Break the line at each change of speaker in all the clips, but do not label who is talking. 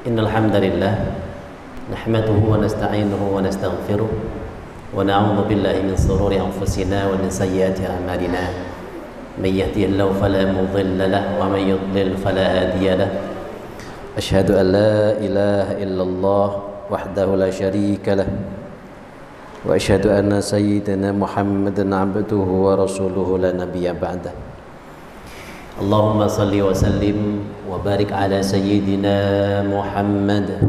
Innal hamdalillah nahmaduhu wa nasta'inuhu wa nastaghfiruh wa na'udzu billahi min shururi anfusina wa min sayyiati a'malina. May yahdihillahu fala mudilla lahu wa may yudlil fala hadiya lahu. Asyhadu an la ilaha illallah wahdahu la syarika lah wa asyhadu anna sayyidina Muhammadan 'abduhu wa rasuluhu la nabiyya ba'dah. Allahumma salli wa sallim wa barik ala sayyidina Muhammad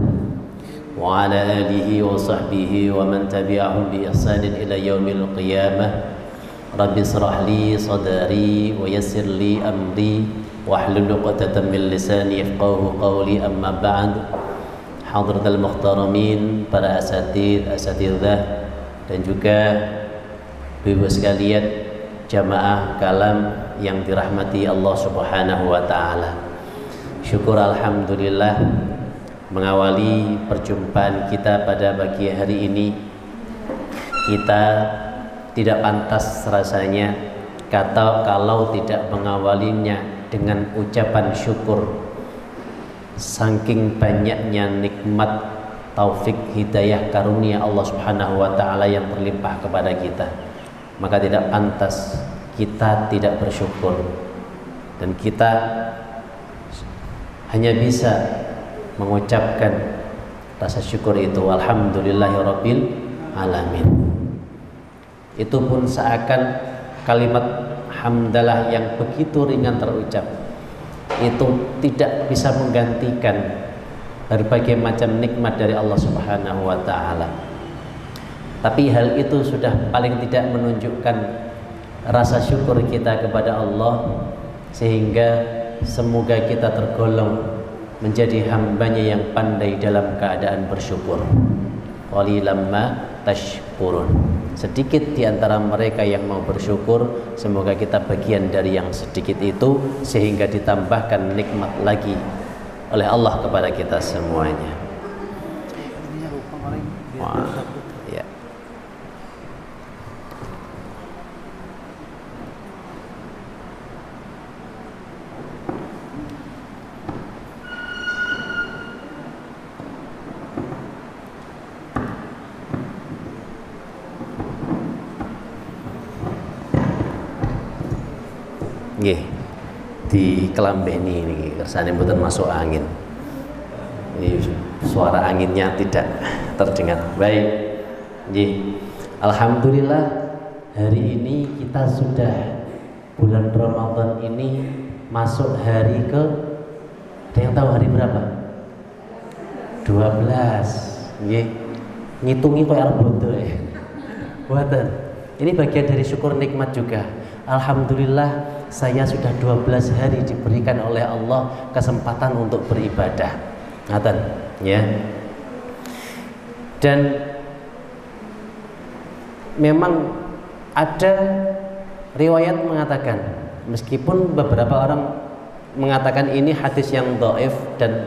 wa ala alihi wa sahbihi wa man tabi'ahum bi ihsanin ila yaumil qiyamah. Rabbi israh li sadri wa yassir li amri wahlul 'uqdatam min lisani yafqahu qawli, amma ba'd. Hadratal muhtaramin, para asatidzah dan juga ibu sekalian jamaah kalam yang dirahmati Allah Subhanahu wa taala. Syukur alhamdulillah mengawali perjumpaan kita pada pagi hari ini. Kita tidak pantas rasanya kalau tidak mengawalinya dengan ucapan syukur. Saking banyaknya nikmat, taufik, hidayah, karunia Allah Subhanahu wa taala yang terlimpah kepada kita, maka tidak pantas kita tidak bersyukur, dan kita hanya bisa mengucapkan rasa syukur itu, alhamdulillahirabbil alamin. Itu pun seakan kalimat hamdalah yang begitu ringan terucap itu tidak bisa menggantikan berbagai macam nikmat dari Allah Subhanahu wa taala. Tapi hal itu sudah paling tidak menunjukkan rasa syukur kita kepada Allah, sehingga semoga kita tergolong menjadi hambanya yang pandai dalam keadaan bersyukur. Qalilan ma tashkurun. Sedikit di antara mereka yang mau bersyukur, semoga kita bagian dari yang sedikit itu, sehingga ditambahkan nikmat lagi oleh Allah kepada kita semuanya. Wah, ya. Nggih, di kelambeni ini kersane mboten masuk angin. Ini suara anginnya tidak terdengar. Baik. Nggih. Alhamdulillah hari ini kita sudah bulan Ramadan ini masuk hari ke, ada yang tahu hari berapa? 12. Nggih. Ngitungi koyo arep bodo ya. Mboten. Ini bagian dari syukur nikmat juga. Alhamdulillah saya sudah 12 hari diberikan oleh Allah kesempatan untuk beribadah. Ngaten, ya. Dan memang ada riwayat mengatakan, meskipun beberapa orang mengatakan ini hadis yang dhaif dan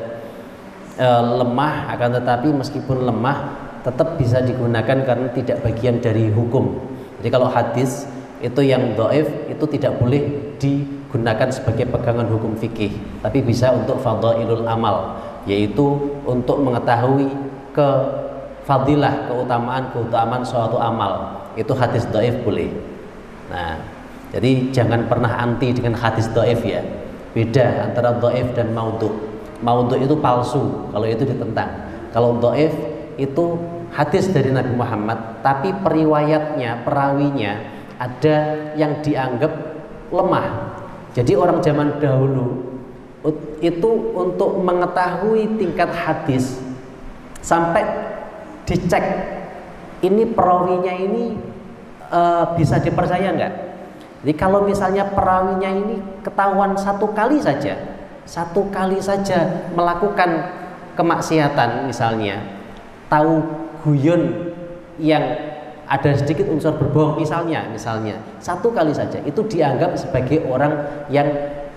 lemah, akan tetapi meskipun lemah tetap bisa digunakan karena tidak bagian dari hukum. Jadi kalau hadis itu yang dhaif itu tidak boleh digunakan sebagai pegangan hukum fikih, tapi bisa untuk fadhailul amal, yaitu untuk mengetahui keutamaan suatu amal. Itu hadis dhaif boleh. Nah, jadi jangan pernah anti dengan hadis dhaif ya. Beda antara dhaif dan maudhu'. Maudhu' itu palsu, kalau itu ditentang. Kalau dhaif itu hadis dari Nabi Muhammad, tapi periwayatnya, perawinya ada yang dianggap lemah. Jadi orang zaman dahulu itu untuk mengetahui tingkat hadis sampai dicek ini perawinya ini bisa dipercaya enggak. Jadi kalau misalnya perawinya ini ketahuan satu kali saja melakukan kemaksiatan, misalnya tahu guyon yang ada sedikit unsur berbohong misalnya satu kali saja, itu dianggap sebagai orang yang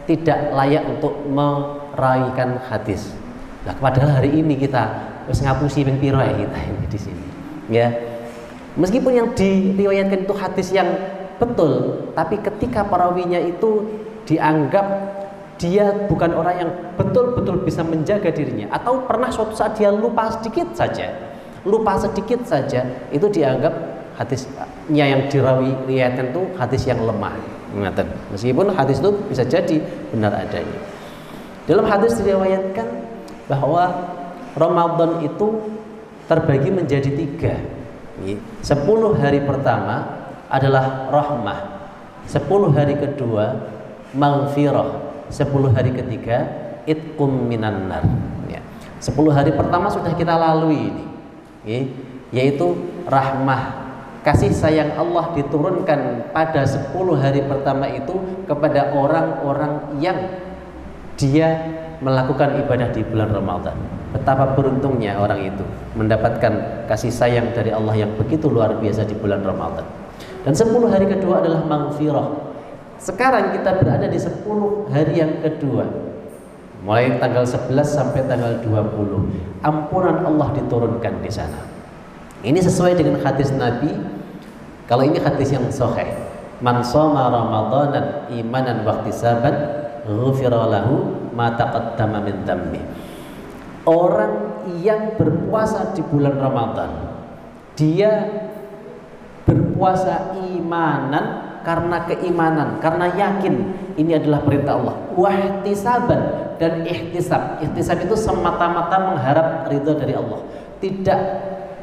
tidak layak untuk meraihkan hadis. Nah, padahal hari ini kita wis ngapusi ping piro ya kita ini di sini. Ya. Meskipun yang diriwayatkan itu hadis yang betul, tapi ketika perawinya itu dianggap dia bukan orang yang betul-betul bisa menjaga dirinya, atau pernah suatu saat dia lupa sedikit saja, itu dianggap hadisnya yang diriwayatkan itu hadis yang lemah. Meskipun hadis itu bisa jadi benar adanya. Dalam hadis diriwayatkan bahwa Ramadan itu terbagi menjadi 3. 10 hari pertama adalah rahmah, 10 hari kedua maghfirah, 10 hari ketiga itqum minan nar. 10 hari pertama sudah kita lalui ini, yaitu rahmah, kasih sayang Allah diturunkan pada 10 hari pertama itu kepada orang-orang yang dia melakukan ibadah di bulan Ramadan. Betapa beruntungnya orang itu mendapatkan kasih sayang dari Allah yang begitu luar biasa di bulan Ramadan. Dan 10 hari kedua adalah maghfirah. Sekarang kita berada di 10 hari yang kedua, mulai tanggal 11 sampai tanggal 20. Ampunan Allah diturunkan di sana. Ini sesuai dengan hadis Nabi. Kalau ini hadis yang sahih, man shoma ramadanan imanan wa ihtisaban ghufira lahu ma taqaddama min dhanbi. Orang yang berpuasa di bulan Ramadan, dia berpuasa imanan, karena keimanan, karena yakin ini adalah perintah Allah. Wahtisaban, dan ihtisab. Ihtisab itu semata-mata mengharap ridha dari Allah. Tidak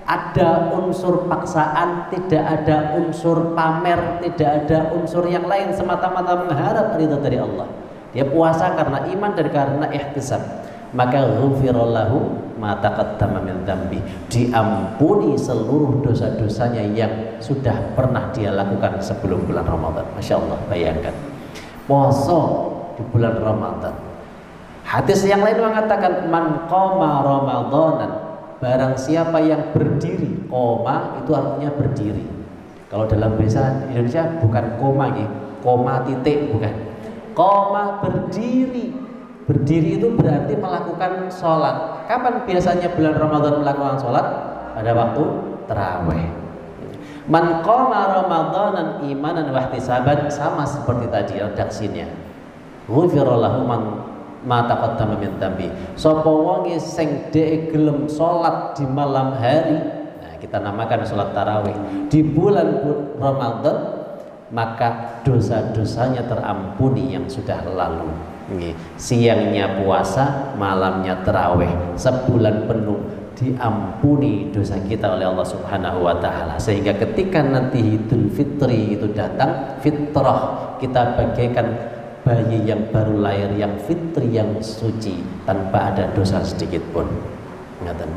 ada unsur paksaan, tidak ada unsur pamer, tidak ada unsur yang lain, semata-mata mengharap ridha dari Allah. Dia puasa karena iman dan karena ihtisab. Maka ghufirallahu ma taqaddama min dzambi, diampuni seluruh dosa-dosanya yang sudah pernah dia lakukan sebelum bulan Ramadan. Masya Allah, bayangkan puasa di bulan Ramadan. Hadis yang lain mengatakan man qoma ramadanan, barang siapa yang berdiri, koma itu artinya berdiri. Kalau dalam bahasa Indonesia bukan koma, koma titik, bukan. Koma, berdiri. Berdiri itu berarti melakukan sholat. Kapan biasanya bulan Ramadan melakukan sholat? Pada waktu tarawih. Man qama ramadanan imanan wa ihtisaban, sama seperti tadi redaksinya. Ghufira lahu ma taqaddama min dzambi. Sapa wong sing dhek gelem sholat di malam hari, nah kita namakan sholat tarawih di bulan Ramadan, maka dosa-dosanya terampuni yang sudah lalu. Siangnya puasa, malamnya tarawih, sebulan penuh diampuni dosa kita oleh Allah Subhanahu wa taala. Sehingga ketika nanti Idul Fitri itu datang, fitrah, kita bagaikan bayi yang baru lahir, yang fitri, yang suci, tanpa ada dosa sedikit pun.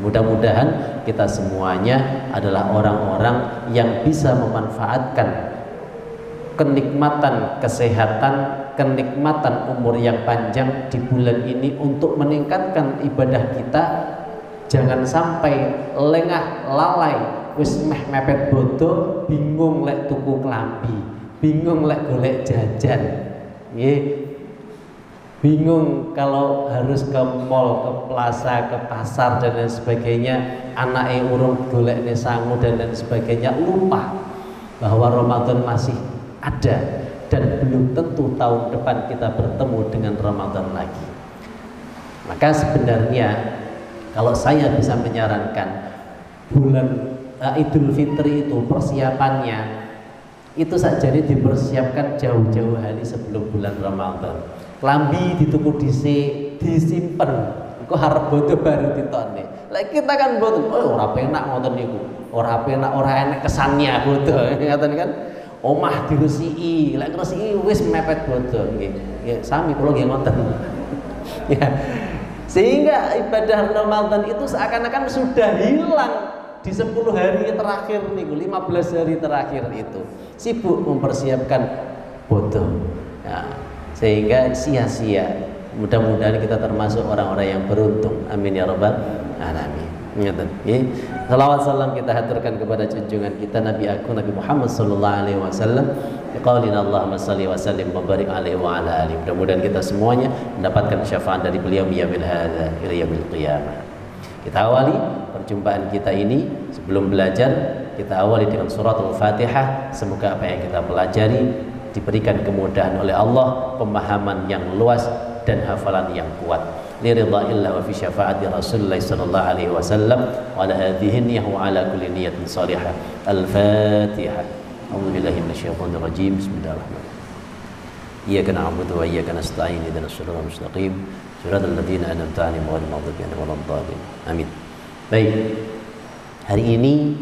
Mudah-mudahan kita semuanya adalah orang-orang yang bisa memanfaatkan kenikmatan kesehatan, kenikmatan umur yang panjang di bulan ini untuk meningkatkan ibadah kita. Jangan sampai lengah lalai, wis meh mepet bodo, bingung lek tuku klambi, bingung lek golek jajan, bingung kalau harus ke mall, ke plaza, ke pasar dan lain sebagainya, anake urung golekne sangu dan lain sebagainya, lupa bahwa Ramadan masih ada dan belum tentu tahun depan kita bertemu dengan Ramadan lagi. Maka sebenarnya kalau saya bisa menyarankan, bulan Idul Fitri itu persiapannya itu saja dipersiapkan jauh-jauh hari sebelum bulan Ramadan. Klambi dituku dhisik, disimpen, engko harap bodo baru ditone. Lek kita kan bodo, ora penak ngoten niku. Ora penak, ora enak kesannya bodo, ngaten kan. Omah diresiki, lek resiki wis mepet bodo nggih. Ya sami kula nggih ngoten. Ya. Sehingga ibadah Ramadan itu seakan-akan sudah hilang di 10 hari terakhir niku, 15 hari terakhir itu. Sibuk mempersiapkan bodo. Ya, sehingga sia-sia. Mudah-mudahan kita termasuk orang-orang yang beruntung. Amin ya rabbal alamin. Salawat salam kita haturkan kepada junjungan kita Nabi aku Nabi Muhammad sallallahu alaihi wasallam. Biqaulina Allahumma shalli wa sallim wa barik alaihi wa ala alihi. Mudah-mudahan kita semuanya mendapatkan syafaat dari beliau yaumil hadza ila yaumil qiyamah. Kita awali perjumpaan kita ini sebelum belajar, kita awali dengan surat Al-Fatihah. Semoga apa yang kita pelajari diberikan kemudahan oleh Allah, pemahaman yang luas dan hafalan yang kuat. Liridha'illah wa fi syafaati Rasulullah sallallahu alaihi wasallam wa ala hadhihi niyyah wa ala kulli niyatin salihah. Al-Fatihah. A'udzubillahi minasyaitonir rajim. Bismillahirrahmanirrahim. Iyyaka na'budu wa iyyaka nasta'in. Ihdinas siratal mustaqim. Siratal ladzina an'amta 'alaihim ghairil maghdubi 'alaihim waladdallin. Amin. Baik. Hari ini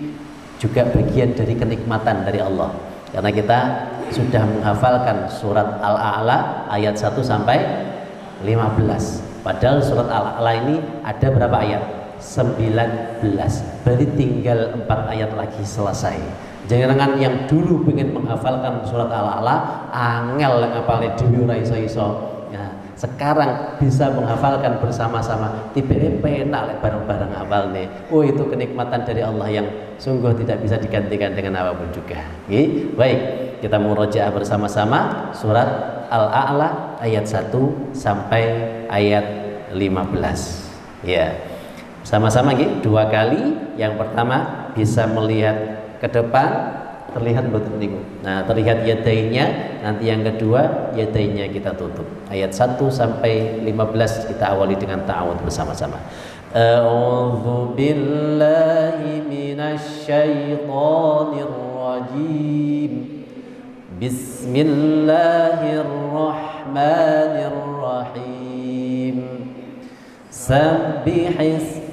juga bagian dari kenikmatan dari Allah. Karena kita sudah menghafalkan surat Al-A'la ayat 1 sampai 15. Padahal surat Al-A'la ini ada berapa ayat? 19. Berarti tinggal 4 ayat lagi selesai. Jangan yang dulu pengen menghafalkan surat Al-A'la angel ngapalne dhewe ora iso-iso. Ya, sekarang bisa menghafalkan bersama-sama. Tiba-tiba penak lek bareng-bareng hafalne. Oh, itu kenikmatan dari Allah yang sungguh tidak bisa digantikan dengan apapun juga. Oke, baik. Kita murojaah bersama-sama surat Al-A'la ayat 1 sampai ayat 15. Ya. Sama-sama nggih 2 kali. Yang pertama bisa melihat ke depan, terlihat betul niku. Nah, terlihat yadainya. Nanti yang kedua yadainya kita tutup. Ayat 1 sampai 15 kita awali dengan ta'awudz bersama-sama. A'udzu billahi minasy syaithanir rajim. Bismillahirrahmanirrahim. Sabbihis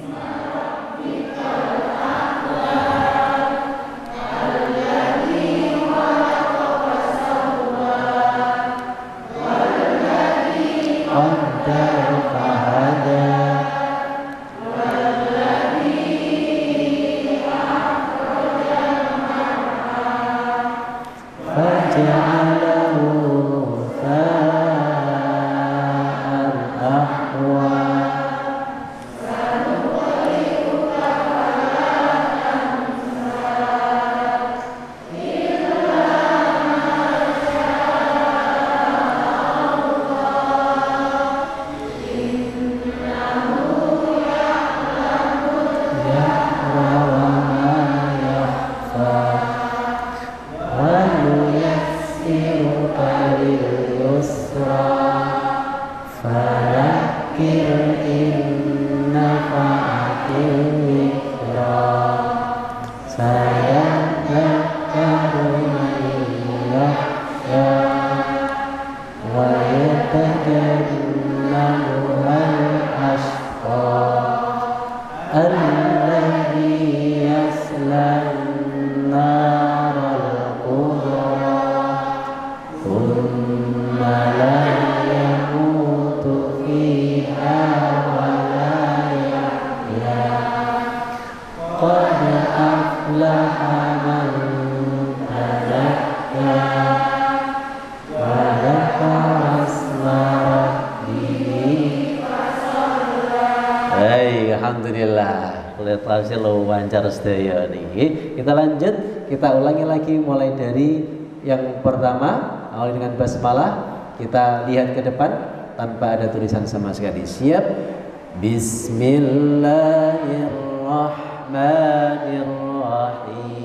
kita lanjut, kita ulangi lagi mulai dari yang pertama, awal dengan basmalah, kita lihat ke depan tanpa ada tulisan sama sekali. Siap? Bismillahirrahmanirrahim.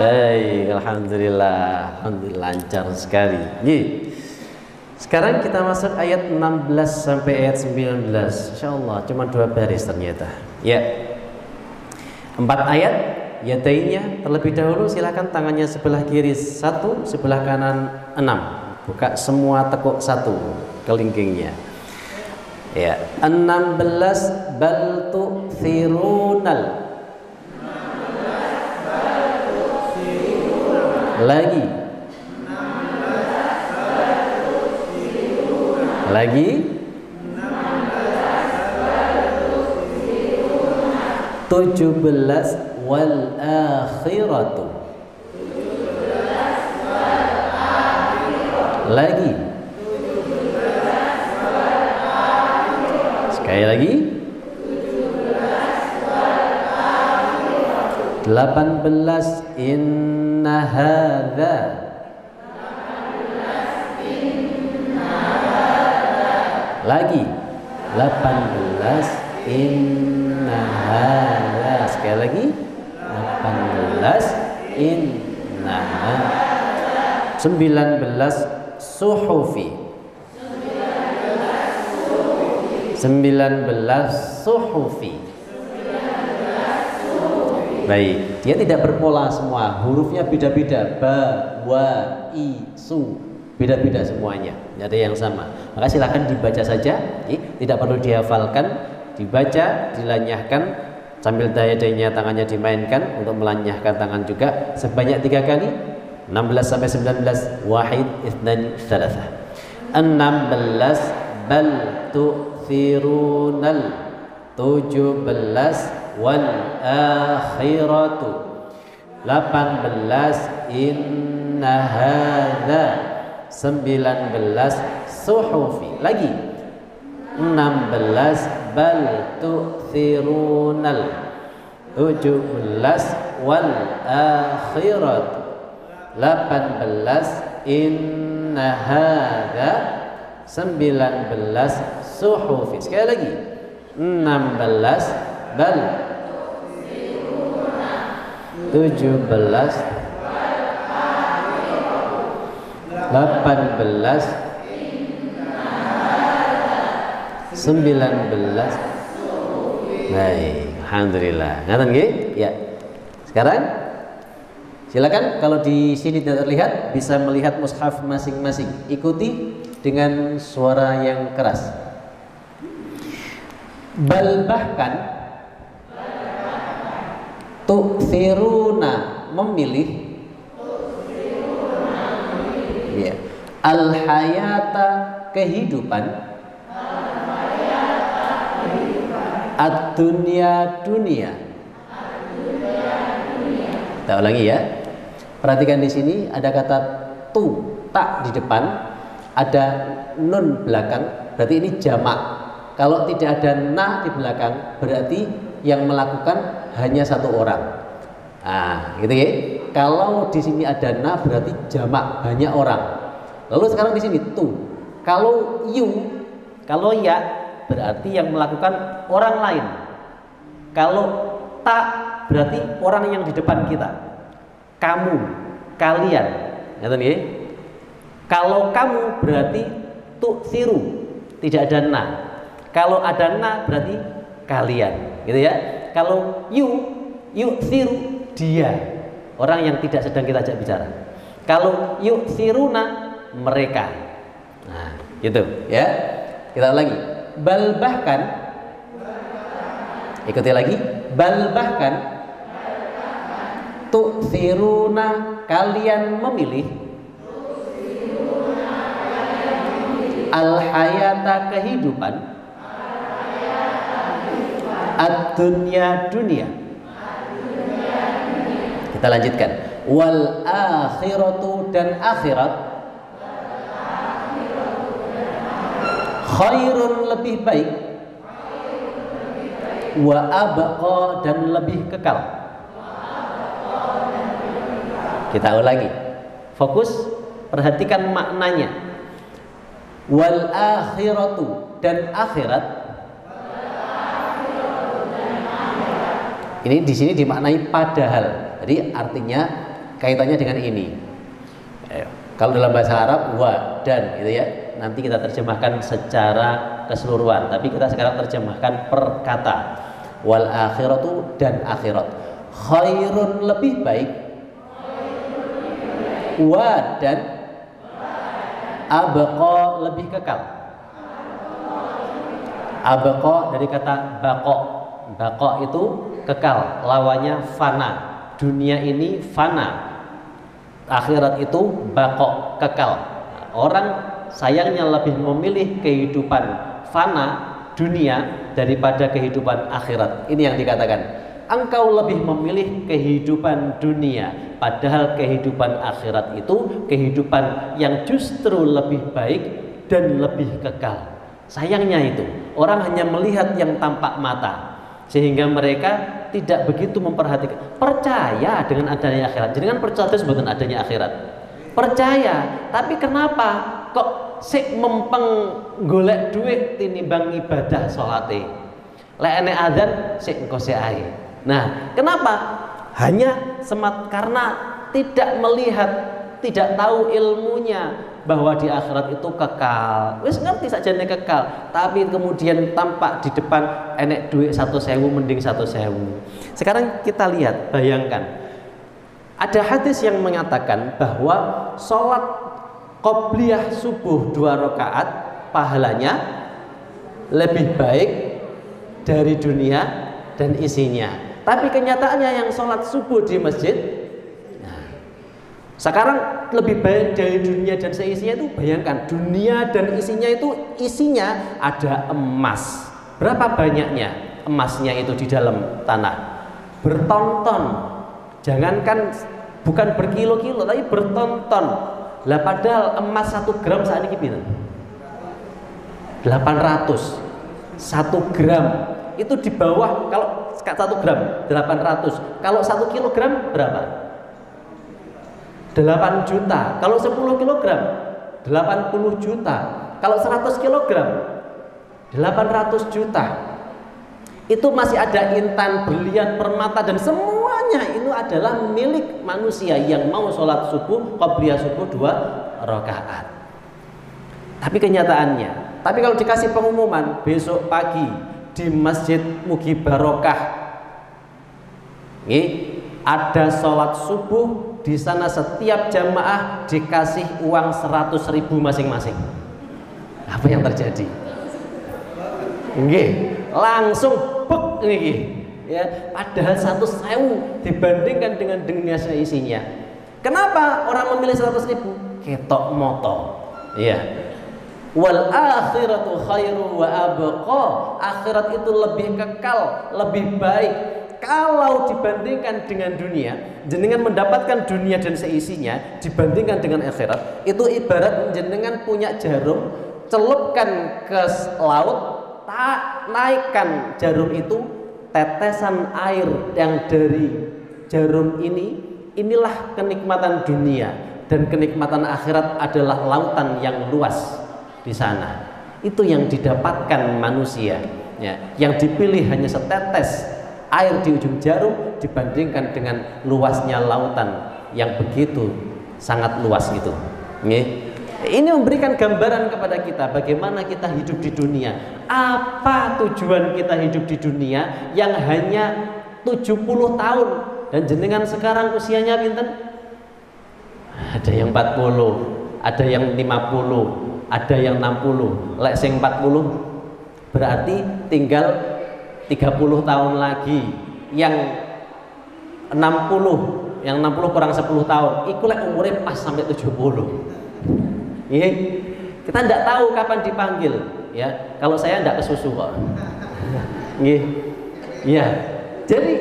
Baik, alhamdulillah. Alhamdulillah lancar sekali. Nih. Sekarang kita masuk ayat 16 sampai ayat 19. Insyaallah cuma 2 baris ternyata. Ya. 4 ayat yadainya terlebih dahulu, silakan tangannya sebelah kiri 1, sebelah kanan 6. Buka semua tekuk 1 kelingkingnya. Ya, 16 bal tu'thirunal. Lagi. Lagi. 17 wal akhiratu. Lagi. Sekali lagi. 18 inna hadza. Lagi 18 inna hadza. Sekali lagi 18 inna hadza. 19 suhufi. 19 suhufi. Baik, dia tidak berpola semua, hurufnya beda-beda, ba, wa, i, su, beda-beda semuanya, tidak ada yang sama. Maka silakan dibaca saja, tidak perlu dihafalkan, dibaca, dilanyahkan, sambil daya-dayanya tangannya dimainkan untuk melanyahkan tangan juga sebanyak 3 kali. 16 sampai 19 wahid itsnan tsalatsa. 16 bal tu'thirunal. 17 wal akhiratu. 18 inna hadza. 19 suhufi. Lagi 16 bal tu'thirunal. 17 wal akhiratu. 18 inna hadza. 19 suhufi. Sekali lagi 16 bal 17 18 19. Baik, alhamdulillah. Ngaten nggih? Ya. Sekarang silakan, kalau di sini tidak terlihat bisa melihat mushaf masing-masing. Ikuti dengan suara yang keras. Bal bahkan, tu'thiruna memilih, ya, al hayata kehidupan, ad-dunya dunia. Kita ulangi ya. Perhatikan di sini ada kata tu, tak di depan, ada nun belakang, berarti ini jamak. Kalau tidak ada na di belakang, berarti yang melakukan hanya 1 orang. Nah, gitu ya. Kalau di sini ada na, berarti jamak, banyak orang. Lalu sekarang di sini tu. Kalau yu, kalau ya, berarti yang melakukan orang lain. Kalau ta, berarti orang yang di depan kita. Kamu, kalian. Ngerti ya? Kalau kamu berarti tu'tsiru, tidak ada na. Kalau ada na berarti kalian, gitu ya. Kalau yu'tsiru, dia, orang yang tidak sedang kita ajak bicara. Kalau yu'tsiruna, mereka. Nah, gitu ya. Kita lagi. Bal bahkan, ikuti lagi. Bal bahkan, tu'tsiruna, kalian memilih, al hayata kehidupan, ad-dunya dunia. Kita lanjutkan. Wal akhiratu, dan akhirat, khairun lebih baik, wa abqa, dan lebih kekal. Kita ulangi. Fokus, perhatikan maknanya. Wal akhiratu, dan akhirat. Ini di sini dimaknai padahal. Jadi artinya kaitannya dengan ini. Kalau dalam bahasa Arab wa dan gitu ya. Nanti kita terjemahkan secara keseluruhan, tapi kita sekarang terjemahkan per kata. Wal akhiratu dan akhirat. Khairun lebih baik. Wa dan abqa lebih kekal. Abqa dari kata baqa. Baqa itu kekal, lawannya fana. Dunia ini fana. Akhirat itu baqa, kekal. Orang sayangnya lebih memilih kehidupan fana dunia daripada kehidupan akhirat. Ini yang dikatakan, engkau lebih memilih kehidupan dunia, padahal kehidupan akhirat itu kehidupan yang justru lebih baik dan lebih kekal. Sayangnya itu orang hanya melihat yang tampak mata, sehingga mereka tidak begitu memperhatikan. Percaya dengan adanya akhirat, jangan percaya sebetulnya adanya akhirat. Percaya, tapi kenapa kok sik mempeng golek duit tinimbang ibadah salate? Lek enek adzan sik engko sik ae. Nah, kenapa? Hanya karena tidak melihat, tidak tahu ilmunya bahwa di akhirat itu kekal. Wis ngerti sakjane kekal, tapi kemudian tampak di depan enek duit 1.000 mending 1.000. Sekarang kita lihat, bayangkan. Ada hadis yang mengatakan bahwa sholat qobliyah subuh 2 rakaat pahalanya lebih baik dari dunia dan isinya. Tapi kenyataannya yang sholat subuh di masjid, sekarang lebih baik dari dunia dan seisinya itu. Bayangkan, dunia dan isinya ada emas. Berapa banyaknya emasnya itu di dalam tanah? Bertonton. Jangankan bukan berkilo-kilo, tapi bertonton. Lah padahal emas 1 gram saat ini pinten? 800. 1 gram itu di bawah, kalau 1 gram 800. Kalau 1 kilogram berapa? 8 juta. Kalau 10 kilogram 80 juta. Kalau 100 kilogram 800 juta. Itu masih ada intan, berlian, permata, dan semuanya itu adalah milik manusia yang mau sholat subuh, qobliyah subuh 2 rakaat. Tapi kenyataannya, tapi kalau dikasih pengumuman besok pagi di Masjid Mugi Barokah, ada sholat subuh di sana, setiap jamaah dikasih uang 100.000 masing-masing. Apa yang terjadi? Langsung bek nih, ya. Padahal 1.000 dibandingkan dengan dunia seisinya. Kenapa orang memilih 100.000? Ketok moto, ya. Wal akhiratu khairu wa abqa. Akhirat itu lebih kekal, lebih baik. Kalau dibandingkan dengan dunia, jenengan mendapatkan dunia dan seisinya dibandingkan dengan akhirat, itu ibarat jenengan punya jarum, celupkan ke laut, naikkan jarum itu, tetesan air yang dari jarum ini, inilah kenikmatan dunia, dan kenikmatan akhirat adalah lautan yang luas di sana. Itu yang didapatkan manusia, ya. Yang dipilih hanya setetes air di ujung jarum dibandingkan dengan luasnya lautan yang begitu sangat luas gitu. Ini memberikan gambaran kepada kita bagaimana kita hidup di dunia. Apa tujuan kita hidup di dunia yang hanya 70 tahun, dan jenengan sekarang usianya pinten? Ada yang 40, ada yang 50, ada yang 60. Lek sing 40 berarti tinggal 30 tahun lagi. Yang 60 kurang 10 tahun, iku lek umurnya pas sampai 70. Kita tidak tahu kapan dipanggil, ya. Kalau saya tidak kesusu kok. Ya. Jadi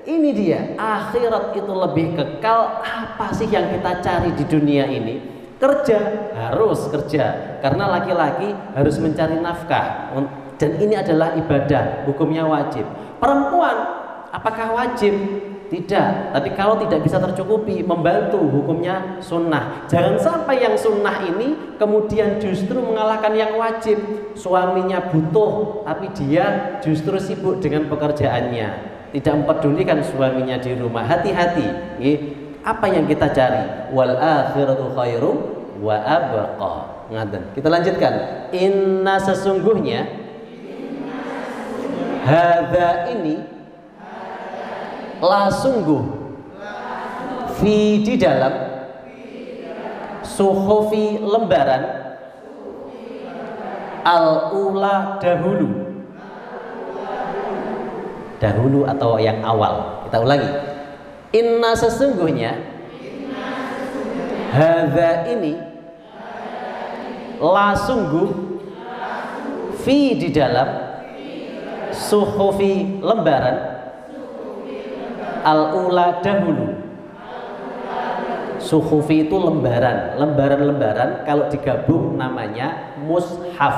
ini dia, akhirat itu lebih kekal. Apa sih yang kita cari di dunia ini? Kerja, harus kerja, karena laki-laki harus mencari nafkah, dan ini adalah ibadah, hukumnya wajib. Perempuan, apakah wajib? Tidak, tapi kalau tidak bisa tercukupi, membantu, hukumnya sunnah. Jangan sampai yang sunnah ini kemudian justru mengalahkan yang wajib. Suaminya butuh, tapi dia justru sibuk dengan pekerjaannya, tidak mempedulikan suaminya di rumah. Hati-hati, apa yang kita cari? Wal akhiratu khairum wa abqa. Ngaten. Kita lanjutkan. Inna sesungguhnya hadza ini la sungguh fi di dalam suhufi lembaran al-ula dahulu atau yang awal. Kita ulangi. Inna sesungguhnya hadza ini la sungguh fi di dalam suhufi lembaran al-ula dahulu. Suhufi itu lembaran kalau digabung namanya mushaf.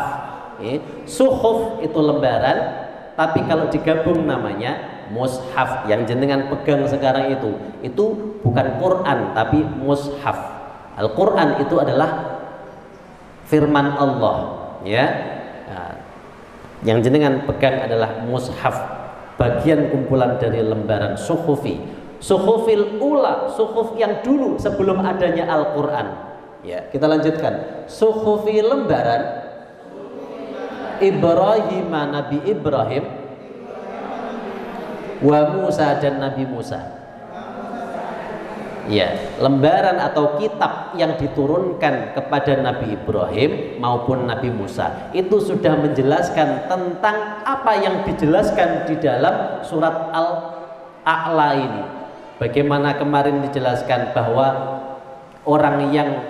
Suhuf itu lembaran, tapi kalau digabung namanya mushaf. Yang jenengan pegang sekarang itu bukan Quran tapi mushaf. Al-Quran itu adalah firman Allah, ya. Nah, yang jenengan pegang adalah mushaf, bagian kumpulan dari lembaran suhufi. Suhufil ula, suhuf yang dulu sebelum adanya Al-Quran. Ya, kita lanjutkan. Suhufi lembaran Ibrahim, Nabi Ibrahim, wa Musa dan Nabi Musa. Ya, lembaran atau kitab yang diturunkan kepada Nabi Ibrahim maupun Nabi Musa itu sudah menjelaskan tentang apa yang dijelaskan di dalam surat Al-A'la ini. Bagaimana kemarin dijelaskan bahwa orang yang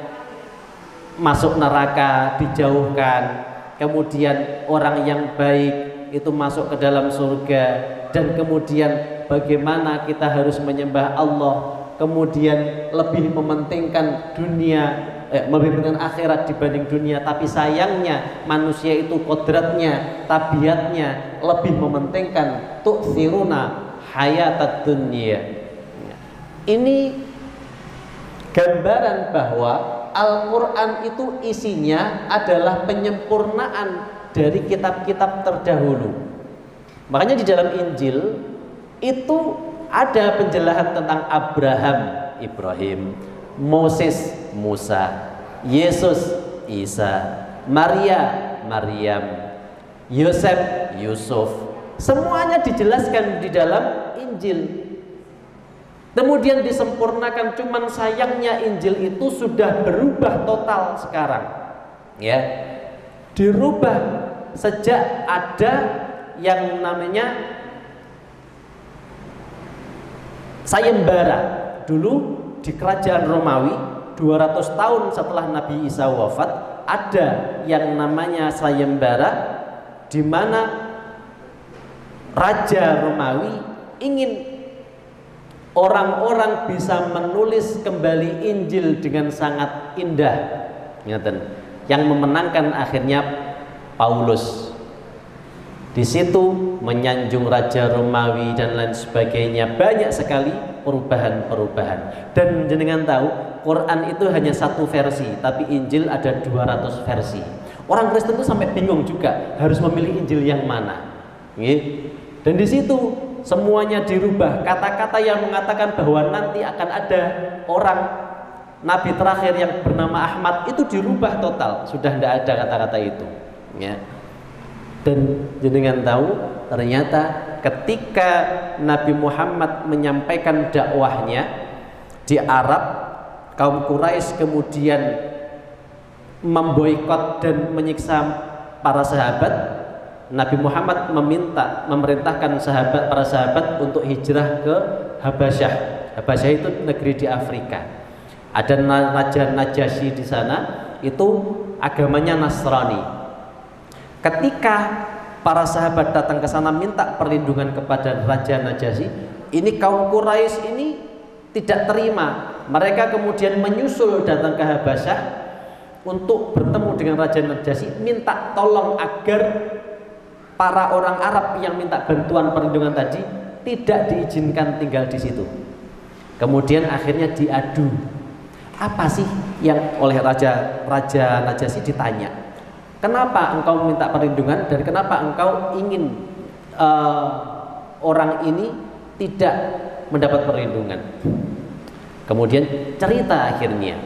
masuk neraka dijauhkan, kemudian orang yang baik itu masuk ke dalam surga, dan kemudian bagaimana kita harus menyembah Allah, kemudian lebih mementingkan mementingkan akhirat dibanding dunia. Tapi sayangnya manusia itu kodratnya, tabiatnya lebih mementingkan tu'thiruna hayatad dunya. Ini gambaran bahwa Al-Quran itu isinya adalah penyempurnaan dari kitab-kitab terdahulu. Makanya di dalam Injil itu ada penjelasan tentang Abraham, Ibrahim, Moses, Musa, Yesus, Isa, Maria, Maryam, Yosef, Yusuf. Semuanya dijelaskan di dalam Injil. Kemudian disempurnakan, cuman sayangnya Injil itu sudah berubah total sekarang. Ya. Dirubah sejak ada yang namanya sayembara. Dulu di kerajaan Romawi 200 tahun setelah Nabi Isa wafat, ada yang namanya sayembara, di mana Raja Romawi ingin orang-orang bisa menulis kembali Injil dengan sangat indah. Yang memenangkan akhirnya Paulus. Di situ menyanjung Raja Romawi dan lain sebagainya. Banyak sekali perubahan-perubahan. Dan jenengan tahu, Quran itu hanya satu versi, tapi Injil ada 200 versi. Orang Kristen itu sampai bingung juga harus memilih Injil yang mana. Dan di situ semuanya dirubah. Kata-kata yang mengatakan bahwa nanti akan ada orang nabi terakhir yang bernama Ahmad itu dirubah total. Sudah tidak ada kata-kata itu. Ya. Dan jenengan tahu, ternyata ketika Nabi Muhammad menyampaikan dakwahnya di Arab, kaum Quraisy kemudian memboikot dan menyiksa para sahabat. Nabi Muhammad memerintahkan para sahabat untuk hijrah ke Habasyah. Habasyah itu negeri di Afrika. Ada Raja Najasyi di sana, itu agamanya Nasrani. Ketika para sahabat datang ke sana minta perlindungan kepada Raja Najasyi, ini kaum Quraisy ini tidak terima. Mereka kemudian menyusul datang ke Habasyah untuk bertemu dengan Raja Najasyi, minta tolong agar para orang Arab yang minta bantuan perlindungan tadi tidak diizinkan tinggal di situ. Kemudian akhirnya diadu. Apa sih yang oleh Raja Najasyi ditanya? Kenapa engkau minta perlindungan dan kenapa engkau ingin orang ini tidak mendapat perlindungan? Kemudian cerita akhirnya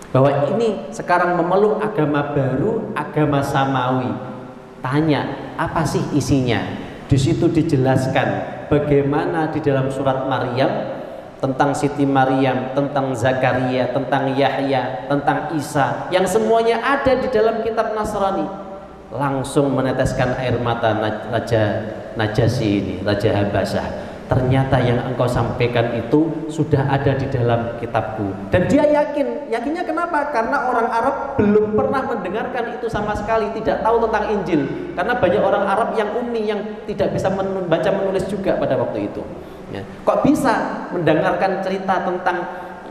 bahwa ini sekarang memeluk agama baru, agama samawi. Tanya, apa sih isinya? Di situ dijelaskan bagaimana di dalam surat Maryam tentang Siti Maryam, tentang Zakaria, tentang Yahya, tentang Isa, yang semuanya ada di dalam kitab Nasrani. Langsung meneteskan air mata Raja Najasyi ini, Raja Habasyah. Ternyata yang engkau sampaikan itu sudah ada di dalam kitabku. Dan dia yakinnya kenapa? Karena orang Arab belum pernah mendengarkan itu sama sekali, tidak tahu tentang Injil. Karena banyak orang Arab yang ummi, yang tidak bisa membaca menulis juga pada waktu itu. Ya. Kok bisa mendengarkan cerita tentang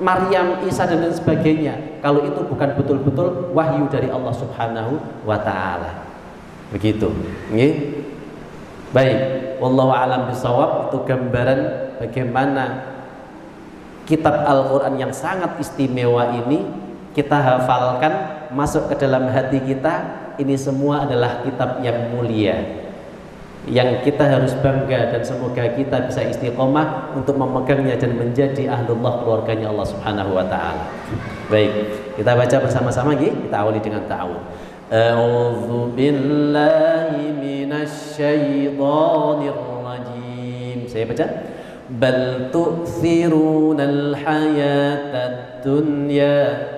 Maryam, Isa dan lain sebagainya kalau itu bukan betul-betul wahyu dari Allah Subhanahu wa taala. Begitu. Nggih. Baik, wallahu a'lam bishawab. Itu gambaran bagaimana kitab Al-Qur'an yang sangat istimewa ini kita hafalkan, masuk ke dalam hati kita. Ini semua adalah kitab yang mulia, yang kita harus bangga, dan semoga kita bisa istiqomah untuk memegangnya dan menjadi ahlullah, keluarganya Allah Subhanahu wa taala. Baik, kita baca bersama-sama nggih. Kita awali dengan ta'awudz. A'udzu billahi minasy syaithanir rajim. Saya baca. Bal tu'thirunal hayatad dunya.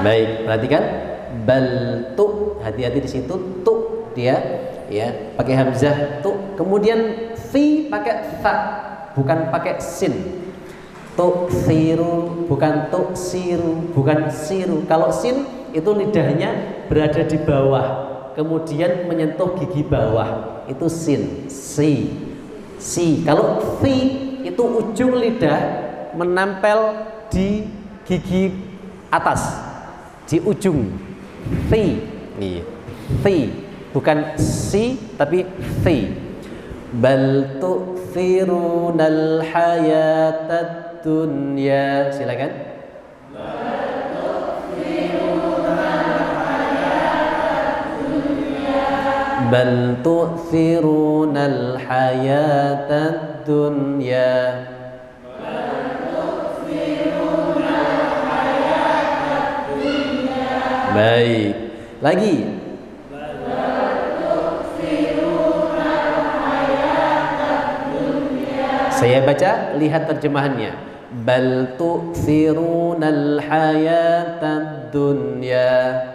Baik, perhatikan. Bal tu, hati-hati di situ, tu dia ya pakai hamzah tu, kemudian fi pakai fa, bukan pakai sin. Tu siru, bukan tu siru, bukan siru. Kalau sin itu lidahnya berada di bawah, kemudian menyentuh gigi bawah, itu sin, si. Kalau fi itu ujung lidah menempel di gigi atas, di ujung. Fi, bukan si tapi fi. Bal tu'thirunal hayatad dunya. Silakan. Bal tu'thirunal hayatad dunya. Bal tu'thirunal hayatad dunya. Baik, lagi. Saya baca, lihat terjemahannya. Bal tu'thirunal hayatad dunya.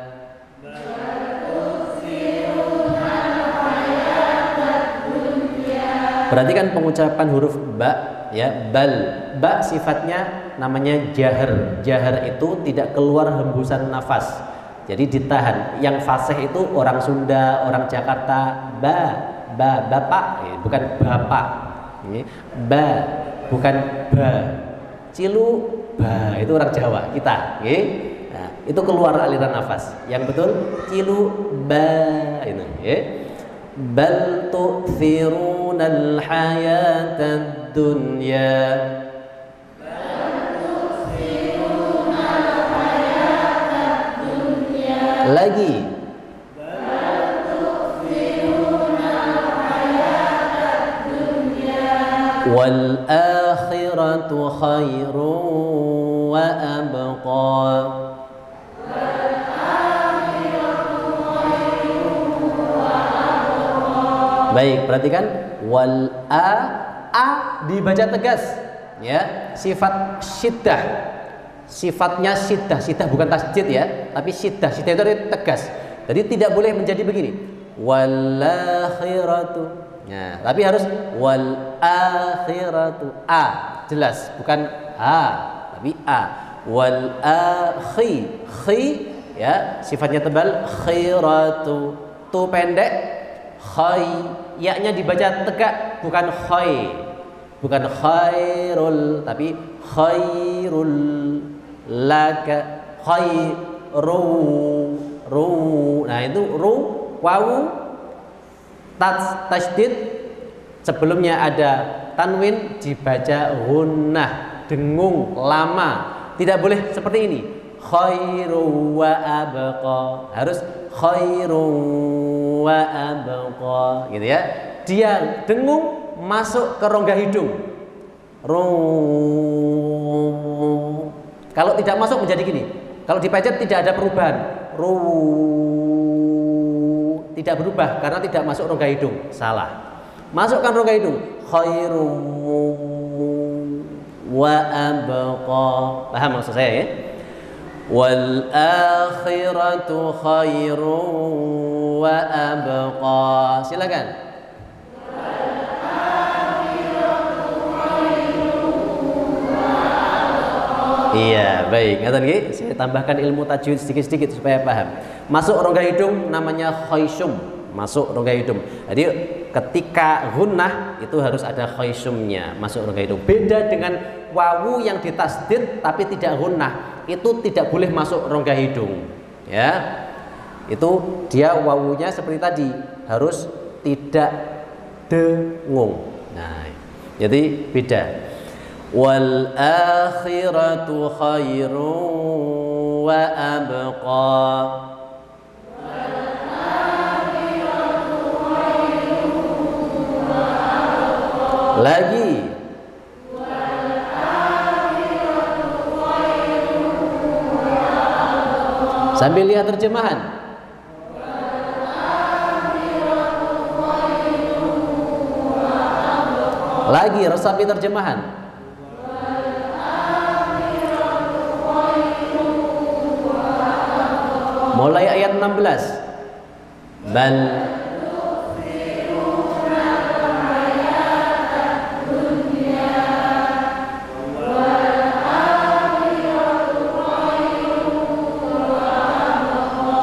Perhatikan pengucapan huruf ba ya, bal. Ba sifatnya namanya jahar. Jahar itu tidak keluar hembusan nafas. Jadi ditahan. Yang fasih itu orang Sunda, orang Jakarta, bapak, bukan bapak. Ba, bukan ba. Cilu, ba, itu orang Jawa kita. Nah, itu keluar aliran nafas. Yang betul cilu, ba, itu. Bal tu'thirunal hayatad dunya. Lagi. Wal akhiratu khairun wa abqa. Baik, perhatikan wal a dibaca tegas ya, sifat syiddah. Sifatnya syiddah bukan tasjid ya, tapi syiddah itu tegas. Jadi tidak boleh menjadi begini. Wal akhiratu. Nah, tapi harus wal akhiratu, a jelas, bukan a tapi a. Wal akhi ya, sifatnya tebal, khiratu, tu pendek, khai, ya-nya dibaca tegak, bukan khai, bukan khairul tapi khairul laka, khairu, nah itu ru, wawu tasydid, sebelumnya ada tanwin dibaca gunnah, dengung, lama. Tidak boleh seperti ini. Khairu wa abqa, harus khairu wa abqa, gitu ya. dia dengung masuk ke rongga hidung. Kalau tidak masuk menjadi gini. Kalau dipencet tidak ada perubahan. Tidak berubah karena tidak masuk rongga hidung. Salah. Masukkan rongga hidung. Khairu wa abqa. Paham maksud saya ya? Wal akhiratu khairu wa abqa. Silakan. Iya, baik. Saya tambahkan ilmu tajwid sedikit-sedikit supaya paham. Masuk rongga hidung namanya khaysum. Masuk rongga hidung. Jadi ketika gunnah itu harus ada khaysumnya, masuk rongga hidung. Beda dengan wawu yang ditasdid tapi tidak gunnah. Itu tidak boleh masuk rongga hidung. Ya. Itu dia wawunya seperti tadi, harus tidak dengung. Nah, jadi beda. Wal akhiratu khairun wa abqa. Lagi. Sambil lihat terjemahan. Lagi resapi terjemahan. Mulai ayat 16. Bal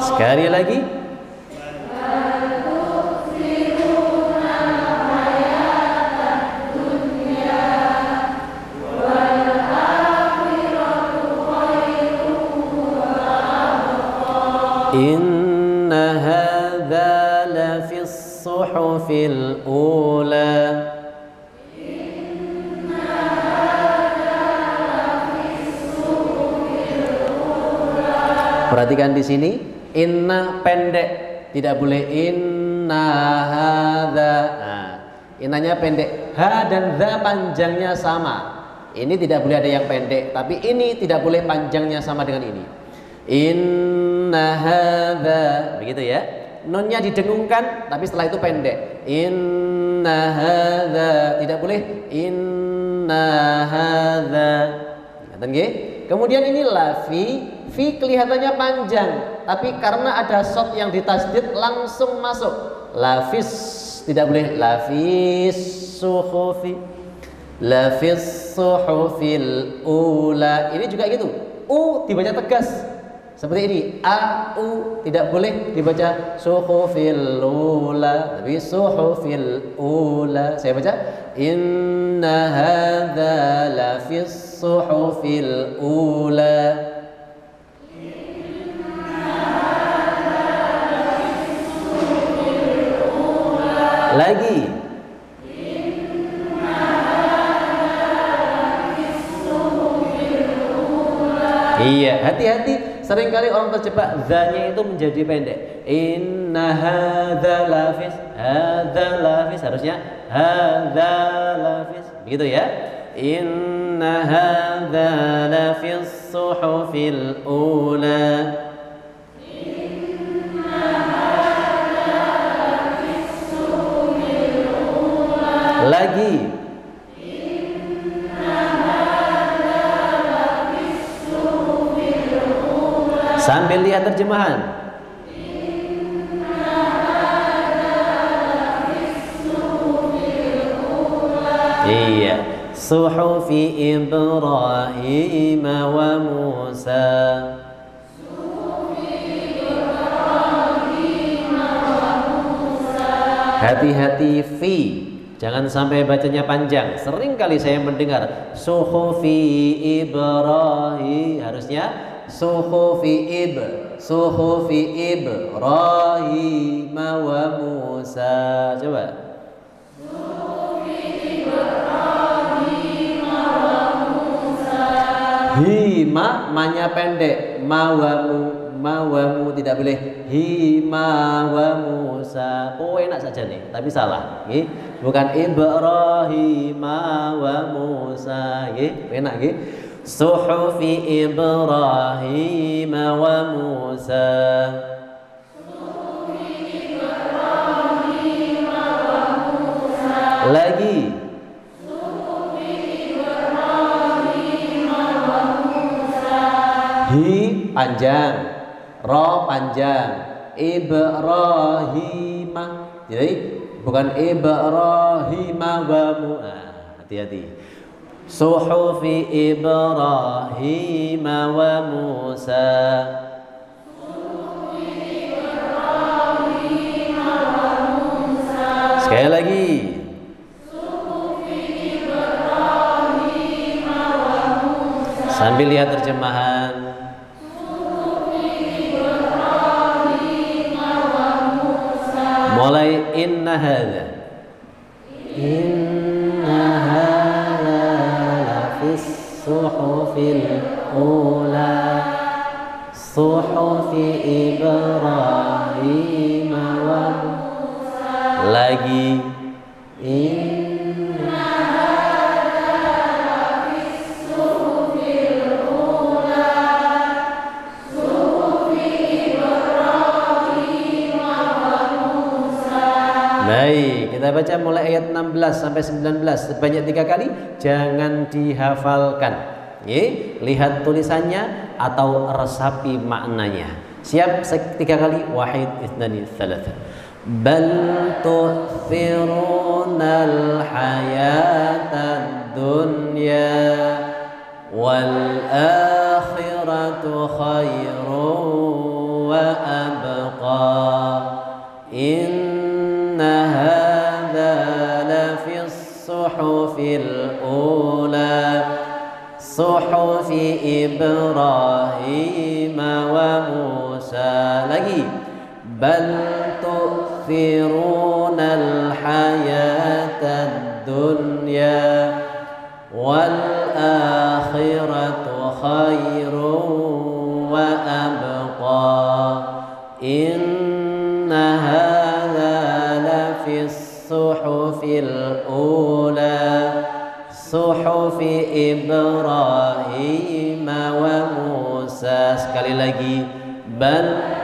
sekali lagi. Inna hadza lafis suhufil ula. Perhatikan di sini, inna pendek, tidak boleh inna hadza. Nah, innanya pendek, ha dan dza panjangnya sama. Ini tidak boleh ada yang pendek, tapi ini tidak boleh panjangnya sama dengan ini. Inna hadza, begitu ya. Nunnya didengungkan tapi setelah itu pendek. Inna hadza, tidak boleh inna hadza. Ingat nggih? Kemudian ini lafi, fi kelihatannya panjang, tapi karena ada shot yang ditasdid langsung masuk. Lafis, tidak boleh lafis suhufi. Lafis suhufil ula. Ini juga gitu. U dibaca tegas. Seperti ini, a u tidak boleh dibaca suhufil ula, tapi suhufil ula. Saya baca inna hadza lafis suhufil ula. Lagi. Iya, hati-hati. Seringkali orang terjebak zanya itu menjadi pendek. Inna hadza lafis, hadza lafis, harusnya hadza lafis. Begitu ya. Inna hadza lafis suhufil ula. Inna hadza lafis suhufil ula. Lagi. Sambil lihat terjemahan. Iya. Suhufi Ibrahim wa Musa. Hati-hati fi. Jangan sampai bacanya panjang. Sering kali saya mendengar suhufi Ibrahim, harusnya suhufi Ibrahim wa Musa. Coba. Suhufi Ibrahim wa Musa. Hima, manya pendek, ma wa mu, tidak boleh hima wa Musa. Oh enak saja nih, tapi salah. Nggih. Bukan Ibrahim wa Musa. Nggih, enak nggih. Suhufi Ibrahim wa Musa. Lagi. Hi panjang, ro panjang, Ibrahim. Jadi bukan Ibrahim wa mu. Hati-hati. Suhufi Ibrahim wa Musa. Sekali lagi. Sambil lihat terjemahan. Mulai inna hadza. Inna hadza lafis suhufil ula. Suhufi Ibrahim wa Musa. Lagi. Baik, kita baca mulai ayat 16 sampai 19 sebanyak 3 kali, jangan dihafalkan. Lihat tulisannya atau resapi maknanya. Siap? 3 kali. Wahid, ithnani, tsalatsa. Bal tu'thirunal hayatad dunya wal akhiratu khairun wa abqa. Inna hadza lafis suhufil ula. Suhufi Ibrahim wa Musa. Lagi. Bal tu'thirunal hayatad dunya wal akhiratu khairun wa abqa. Inna hadza lafis suhufil ula. Suhufi Ibrahim wa Musa. Sekali lagi. Bal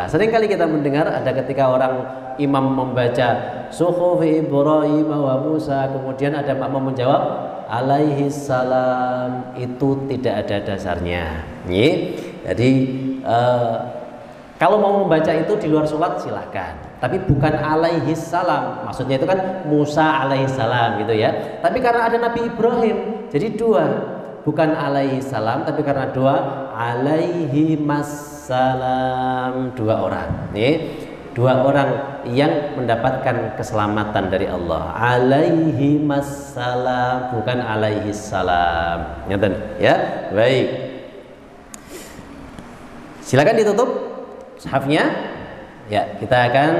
sering kali kita mendengar ada ketika orang imam membaca Suhufi Ibrahim wa Musa, kemudian ada makmum menjawab alaihi salam. Itu tidak ada dasarnya. Jadi kalau mau membaca itu di luar sholat silahkan, tapi bukan alaihi salam. Maksudnya itu kan Musa alaihi salam gitu ya. Tapi karena ada Nabi Ibrahim, jadi dua, bukan alaihi salam, tapi karena dua alaihi salam, dua orang. Dua orang yang mendapatkan keselamatan dari Allah. Alaihi salam, bukan alaihi salam. Ngerti ya? Baik. Silakan ditutup mushafnya. Ya, kita akan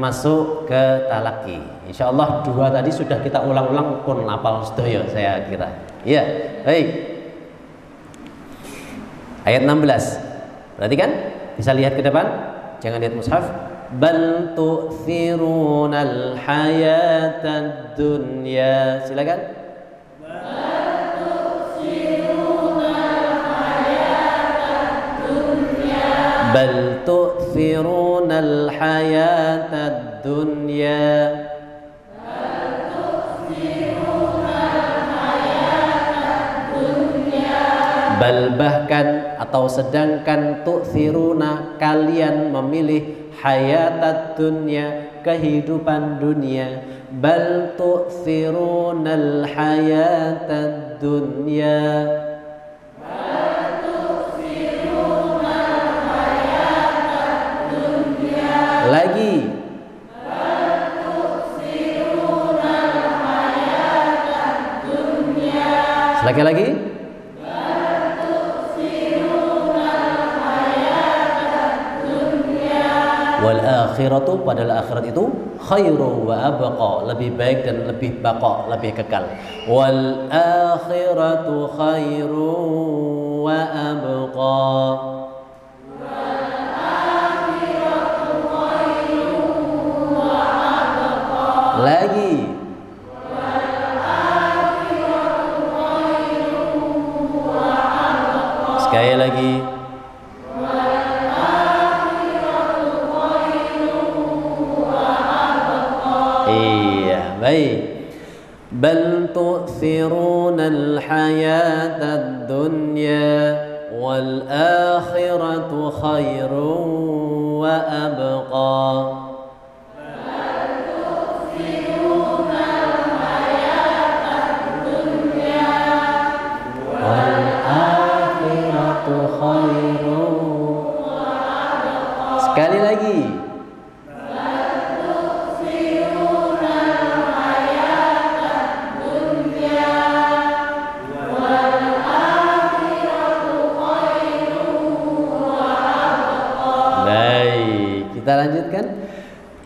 masuk ke talaki. Insyaallah dua tadi sudah kita ulang-ulang pun hafal sedaya saya kira. Ya, baik. Ayat 16. Perhatikan, bisa lihat ke depan, jangan lihat mushaf. Bal tu'thirunal hayatad dunya. Silakan. Bal tu'thirunal hayatad dunya. Bal tu'thirunal hayatad dunya. Bal bahkan atau sedangkan tu'thiruna kalian memilih hayatad dunya kehidupan dunia. Bal tu'thirunal hayatad dunya. Bal tu'thirunal hayatad dunya. Sekali lagi. Wal akhiratu, padahal akhirat itu khairu wa abqa, lebih baik dan lebih baqa, lebih kekal. Wal akhiratu khairu wa abqa. Lagi. Sekali lagi. Iya, baik. Bal tu'thirunal hayatad dunya wal akhiratu khairun wa abqa. Sekali lagi. Baik, kita lanjutkan.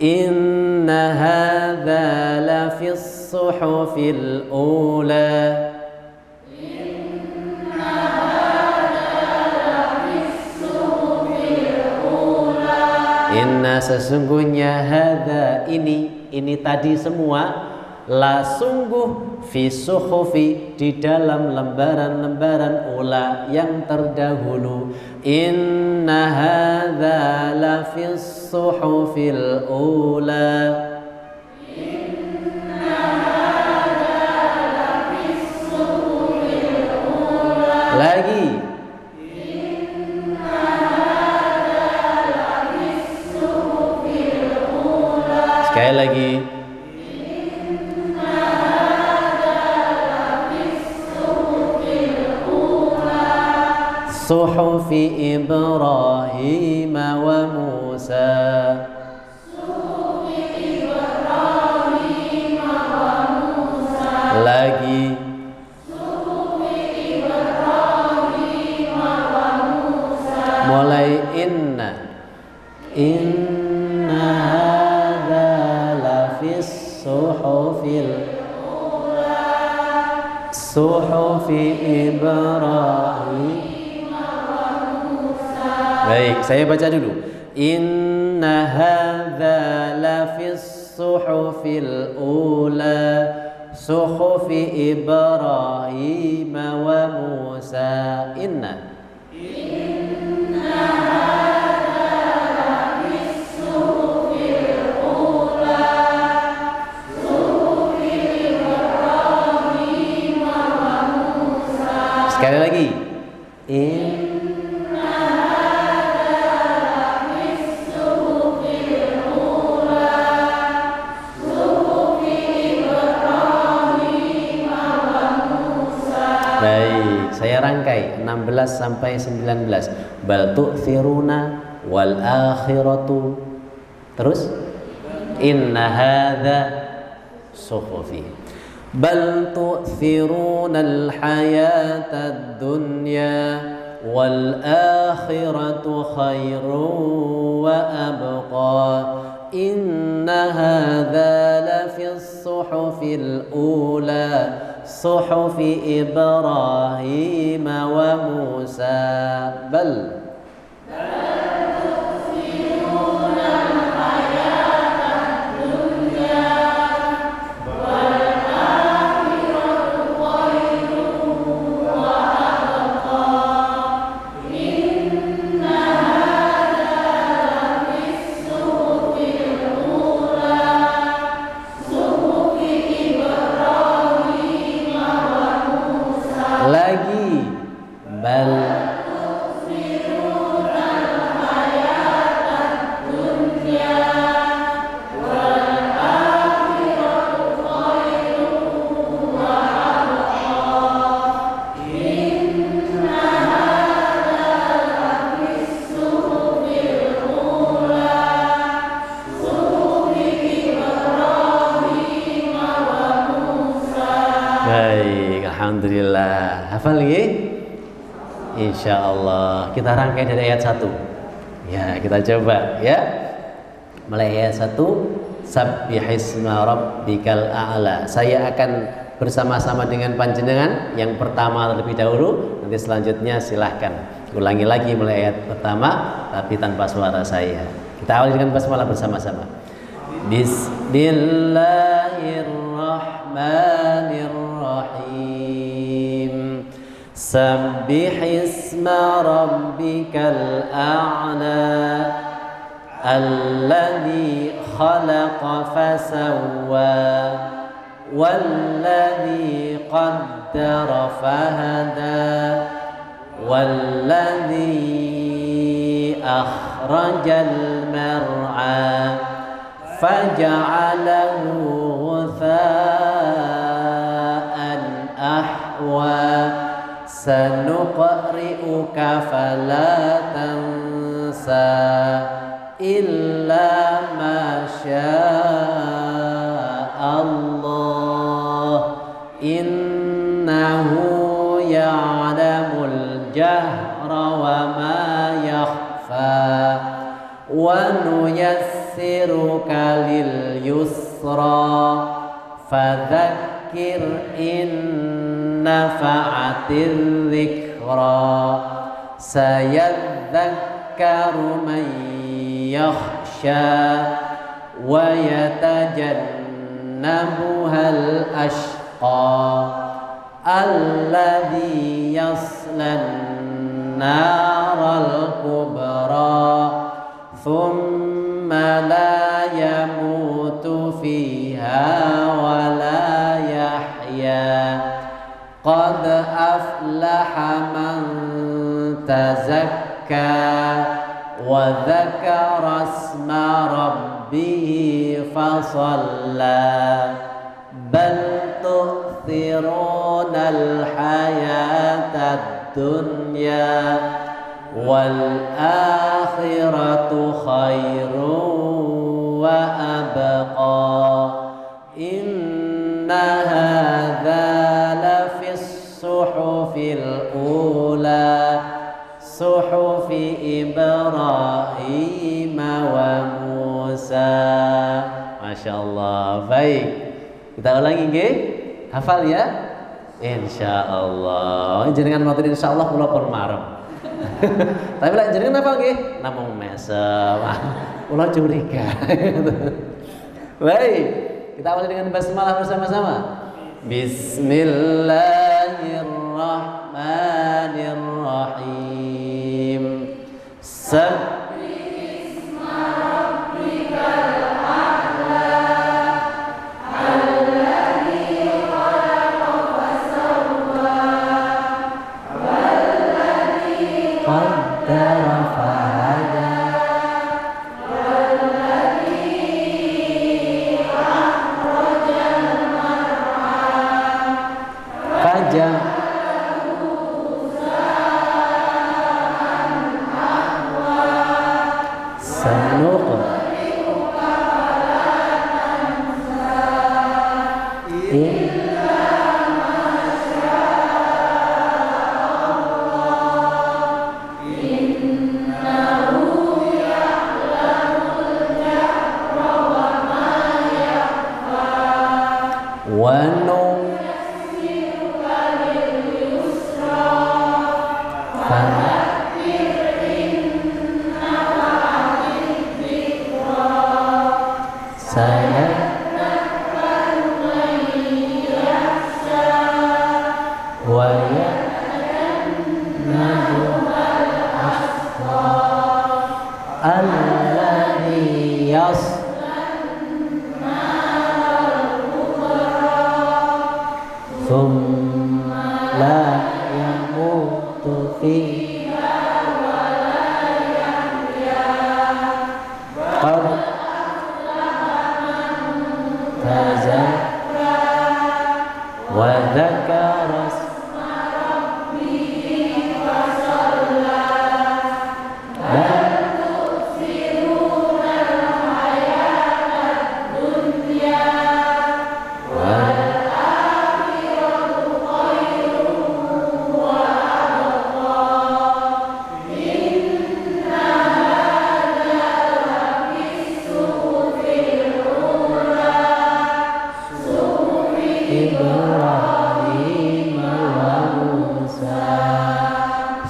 Inna hadza la fis suhufil ula. Inna sesungguhnya hadza ini tadi semua, la sungguh fi suhufi di dalam lembaran-lembaran ula yang terdahulu. Inna hadza la fi suhufil ula. Inna hadza la fi suhufil ula. Lagi. Sekali lagi. Suhufi Ibrahim wa Musa. Lagi. Mulai inna. Inna suhufi Ibrahim. Baik, saya baca dulu. Inna hadza la fis suhufil ula suhufi Ibrahim wa Musa. Inna sekali lagi. Inna hadza fis suhufil ula suhufi Ibrahim wa Musa. Baik, saya rangkai 16 sampai 19. Bal tu'thiruna wal akhiratu. Terus inna hadza suhufi. Bal tu'thirunal hayatad dunya wal akhiratu khairun wa abqa. Inna hadza la fis suhufil ula suhufi Ibrahim wa Musa. Bal lagi. Bal baik, alhamdulillah. Hafal nggih? Insyaallah. Kita rangkai dari ayat 1. Ya, kita coba ya. Mulai ayat 1, Sabbihisma rabbikal a'la. Saya akan bersama-sama dengan panjenengan yang pertama terlebih dahulu, nanti selanjutnya silahkan ulangi lagi mulai ayat pertama tapi tanpa suara saya. Kita awali dengan basmalah bersama-sama. Bismillahirrahmanirrahim. Sabbihisma rabbikal a'la alladzi khalaqa fasawwa walladzi qaddara fahada walladzi akhrajal mar'a faja'alahu ghutha'an ahwa sanuqri'uka fala tansa illa ma sya'allah innahu ya'lamul jahra wa ma yakhfa wa nuyassiruka lil yusra fadzakkir in nafa'atir dzikra sayadzakkaru man yakhsha wa yatajannabuhal ashqa alladzi yaslan naral kubra thumma la yamutu fiha wa la yahya qad aflaha man tazakka wa dzakara asma rabbih fasalla bal tu'thirunal hayatad dunya wal akhiratu khairun wa abqa inna hadza lafis suhufil ula suhufi Ibrahim wa Musa. Masya Allah. Baik, kita ulangi nggih. Hafal ya? Insya Allah. Jenengan matur insya Allah kula pun marem. Tapi lek jenengan apa nggih? Namung mesem. Kula curiga. Baik, kita awali dengan basmalah bersama-sama. Bismillahirrahmanirrahim. Sabbihisma rabbikal a'la alladzi khalaqa fasawwa walladzi qaddara fahada walladzi akhrajal mar'a faja'alahu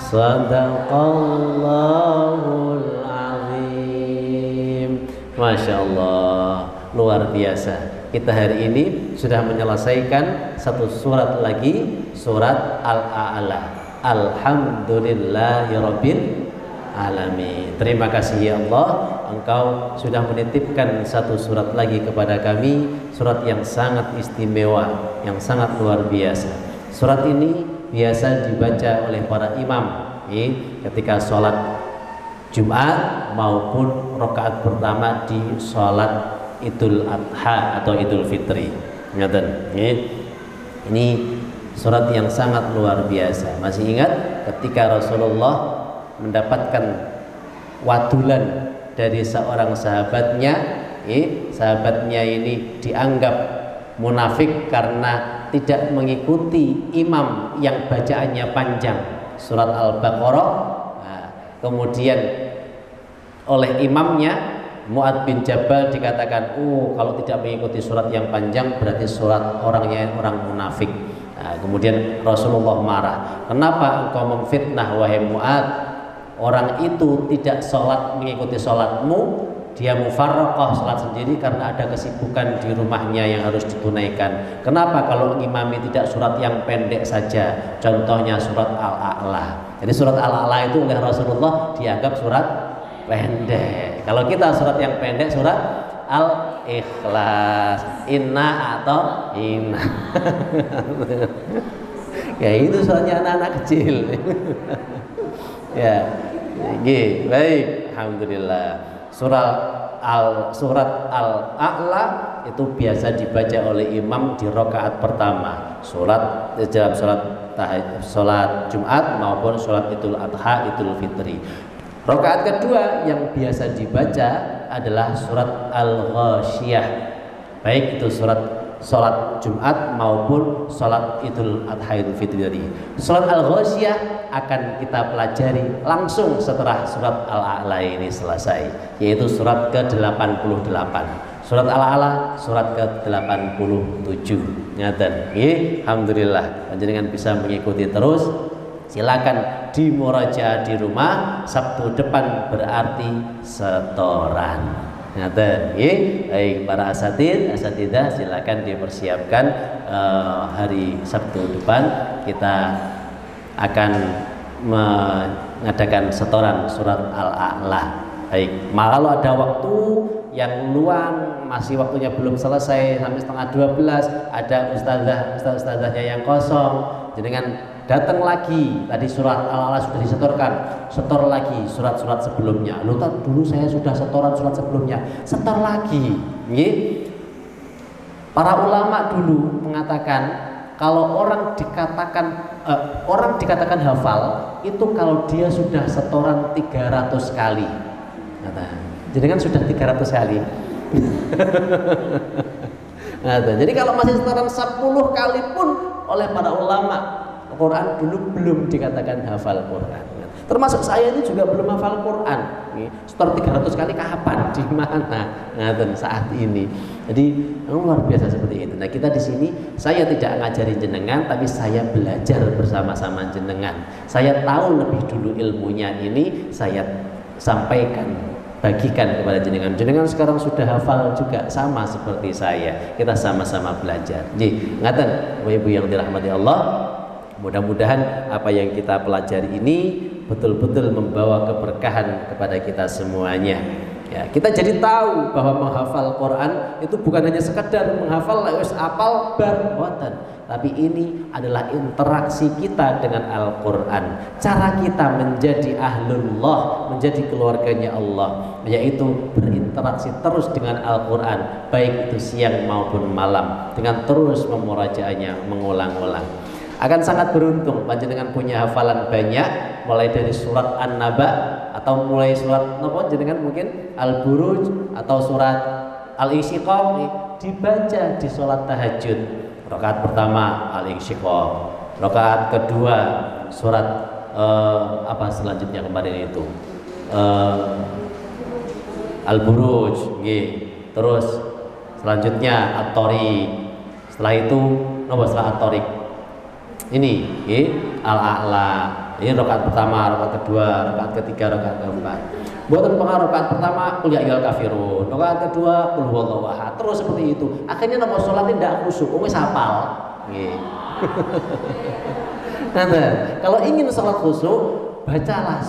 Sadaqallahul azim. Masya Allah, luar biasa. Kita hari ini sudah menyelesaikan satu surat lagi, surat Al-A'la. Alhamdulillahirabbil alamin. Terima kasih ya Allah, Engkau sudah menitipkan satu surat lagi kepada kami, surat yang sangat istimewa, yang sangat luar biasa. Surat ini biasa dibaca oleh para imam ketika sholat Jumat maupun rakaat pertama di sholat Idul Adha atau Idul Fitri. Ini surat yang sangat luar biasa. Masih ingat ketika Rasulullah mendapatkan wadulan dari seorang sahabatnya, sahabatnya ini dianggap munafik karena tidak mengikuti imam yang bacaannya panjang, surat Al-Baqarah. Kemudian oleh imamnya Mu'adz bin Jabal dikatakan, kalau tidak mengikuti surat yang panjang berarti surat orangnya orang munafik. Kemudian Rasulullah marah, kenapa engkau memfitnah wahai Mu'adz? Orang itu tidak sholat mengikuti sholatmu, dia mufarraqah sholat sendiri karena ada kesibukan di rumahnya yang harus ditunaikan. Kenapa kalau ngimami tidak surat yang pendek saja, contohnya surat Al-A'la. Jadi surat Al-A'la itu oleh Rasulullah dianggap surat pendek. Kalau kita surat yang pendek surat Al-Ikhlas, Inna atau Inna. Ya itu suratnya anak-anak kecil. Ya, baik, alhamdulillah. Surat Al-A'la itu biasa dibaca oleh imam di rakaat pertama. Dalam sholat Jumat maupun sholat Idul Adha, Idul Fitri. Rakaat kedua yang biasa dibaca adalah surat Al-Ghasyiyah. Baik itu sholat Jumat maupun sholat Idul Adha, Idul Fitri. Sholat Al-Ghasyiyah akan kita pelajari langsung setelah surat Al-A'la ini selesai, yaitu surat ke-88. Surat Al-A'la surat ke-87. Ngaten. Alhamdulillah panjenengan bisa mengikuti terus. Silakan dimurajaah di rumah. Sabtu depan berarti setoran. Baik para asatidah silakan dipersiapkan. Hari Sabtu depan kita akan mengadakan setoran surat Al-A'la. Baik, kalau ada waktu yang luang, masih waktunya belum selesai sampai setengah 12, ada ustazahnya yang kosong, jenengan datang lagi. Tadi surat Al-A'la sudah disetorkan, setor lagi surat-surat sebelumnya. Dulu saya sudah setoran surat sebelumnya, setor lagi. Para ulama dulu mengatakan kalau orang dikatakan hafal itu kalau dia sudah setoran 300 kali. Jadi kan sudah 300 kali. Jadi kalau masih setoran 10 kali pun oleh para ulama, Quran dulu belum dikatakan hafal Quran. Termasuk saya ini juga belum hafal Quran. Setor 300 kali kapan, di mana? Saat ini. Jadi luar biasa seperti itu. Nah, kita di sini saya tidak ngajari jenengan, tapi saya belajar bersama-sama jenengan. Saya tahu lebih dulu ilmunya ini, saya sampaikan, bagikan kepada jenengan. Jenengan sekarang sudah hafal juga sama seperti saya. Kita sama-sama belajar. Jadi, ngaten, Bapak-ibu yang dirahmati Allah, mudah-mudahan apa yang kita pelajari ini betul-betul membawa keberkahan kepada kita semuanya. Ya, kita jadi tahu bahwa menghafal Quran itu bukan hanya sekedar menghafal wis apal bar boten, tapi ini adalah interaksi kita dengan Al-Quran. Cara kita menjadi ahlullah, menjadi keluarganya Allah, yaitu berinteraksi terus dengan Al-Quran, baik itu siang maupun malam, dengan terus memurajaahnya, mengulang-ulang. Akan sangat beruntung panjenengan punya hafalan banyak, mulai dari surat An-Naba atau mulai surat napa jenengan mungkin Al-Buruj atau surat Al-Insyiqaq dibaca di sholat tahajud. Rakaat pertama Al-Insyiqaq, rakaat kedua surat apa selanjutnya kemarin itu Al-Buruj, terus selanjutnya At-Tariq, setelah itu napa setelah At-Tariq ini Al-A'la, Ini rakaat pertama, rakaat kedua, rakaat ketiga, rakaat keempat. Buatan pengaruh rakaat pertama qul ya ayyuhal kafirun, rakaat kedua qul huwallahu ahad. Terus seperti itu. Akhirnya nopo salat tidak khusyuk, wis hafal. Nggih. Nah, kalau ingin salat khusyuk, bacalah